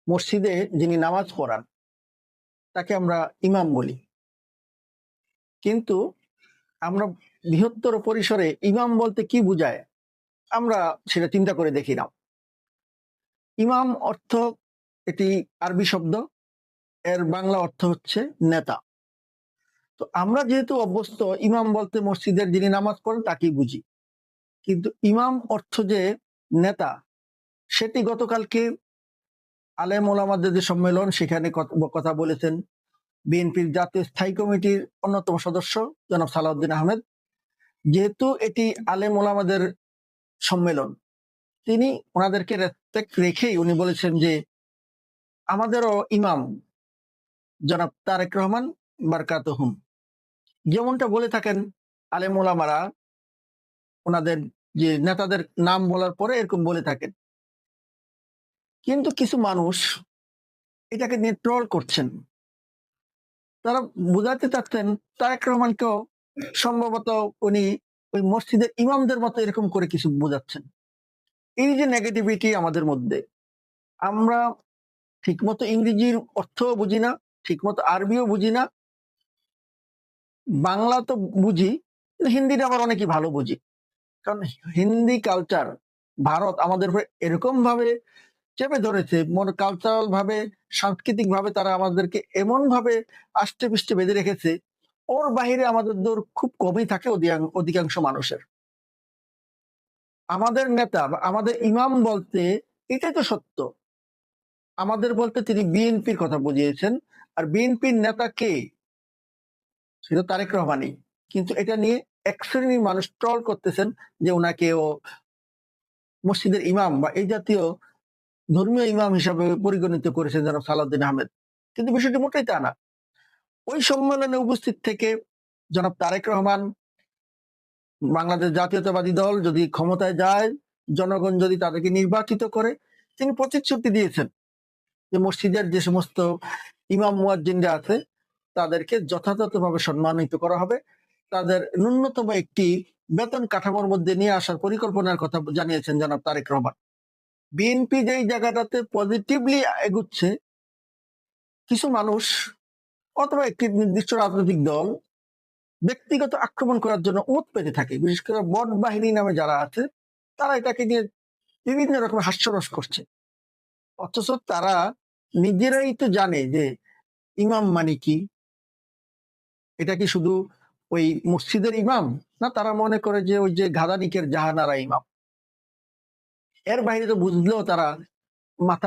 মসজিদে যিনি নামাজ পড়ান তাকে আমরা ইমাম বলি। কিন্তু আমরা বৃহত্তর পরিসরে ইমাম বলতে কি বুঝায় আমরা সেটা চিন্তা করে দেখি না। ইমাম অর্থ এটি আরবি শব্দ, এর বাংলা অর্থ হচ্ছে নেতা। তো আমরা যেহেতু অভ্যস্ত ইমাম বলতে মসজিদের যিনি নামাজ পড়েন তাকেই বুঝি, কিন্তু ইমাম অর্থ যে নেতা, সেটি গতকালকে আলেম ওলামাদের যে সম্মেলন সেখানে কথা বলেছেন বিএনপির জাতীয় স্থায়ী কমিটির অন্যতম সদস্য জনাব সালাউদ্দিন আহমেদ। যেহেতু এটি আলেম ওলামাদের সম্মেলন, তিনি ওনাদেরকে রেসপেক্ট রেখেই উনি বলেছেন যে আমাদেরও ইমাম জনাব তারেক রহমান বারকাতুহুম, যেমনটা বলে থাকেন আলেম ওলামারা ওনাদের যে নেতাদের নাম বলার পরে এরকম বলে থাকেন। কিন্তু কিছু মানুষ এটাকে নিয়ে ট্রল করছেন। তারা বুঝাতে চাচ্ছেন তারেক রহমানকেও সম্ভবত উনি ওই মসজিদের ইমামদের মতো এরকম করে কিছু বোঝাচ্ছেন। এই যে নেগেটিভিটি আমাদের মধ্যে, আমরা ঠিকমতো ইংরেজির অর্থও বুঝি না, ঠিকমতো আরবিও বুঝি না, বাংলা তো বুঝি, হিন্দিটা আবার অনেকেই ভালো বুঝি। কারণ হিন্দি কালচার ভারত আমাদের উপরে এরকম ভাবে চেপে ধরেছে, মনে কালচারাল ভাবে, সাংস্কৃতিক ভাবে তারা আমাদেরকে এমন ভাবে আষ্টে পৃষ্ঠে বেঁধে রেখেছে, ওর বাহিরে আমাদের দৌড় খুব কমই থাকে অধিকাংশ মানুষের। আমাদের নেতা বা আমাদের ইমাম বলতে এটাই তো সত্য। আমাদের বলতে তিনি বিএনপির কথা বুঝিয়েছেন, আর বিএনপির নেতা কে? সেটা তারেক রহমানই। কিন্তু এটা নিয়ে এক শ্রেণীর মানুষ ট্রল করতেছেন যে ওনাকেও মসজিদের ইমাম বা এই জাতীয় ধর্মীয় ইমাম হিসাবে পরিগণিত করেছেন জনাব সালাউদ্দিন আহমেদ। কিন্তু বিষয়টি মোটেই তা না। ওই সম্মেলনে উপস্থিত থেকে জনাব তারেক রহমান, বাংলাদেশ জাতীয়তাবাদী দল যদি ক্ষমতায় যায়, জনগণ যদি তাদেরকে নির্বাচিত করে, তিনি প্রতিশ্রুতি দিয়েছেন যে মসজিদের যে সমস্ত ইমাম মুয়াজ্জিনরা আছে তাদেরকে যথাযথভাবে সম্মানিত করা হবে, তাদের ন্যূনতম একটি বেতন কাঠামোর মধ্যে নিয়ে আসার পরিকল্পনার কথা জানিয়েছেন জনাব তারেক রহমান। বিএনপি যেই জায়গাটাতে পজিটিভলি এগুচ্ছে, কিছু মানুষ অথবা একটি নির্দিষ্ট রাজনৈতিক দল ব্যক্তিগত আক্রমণ করার জন্য ওত পেতে থাকে। বিশেষ করে বট বাহিনী নামে যারা আছে তারা এটাকে নিয়ে বিভিন্ন রকম হাস্যরস করছে, অথচ তারা নিজেরাই তো জানে যে ইমাম মানে কি। এটা কি শুধু ওই মসজিদের ইমাম না, তারা মনে করে যে ওই যে ঘাদানিকের জাহানারা ইমাম। এর বাইরে তো বুঝলেও তারা মাথা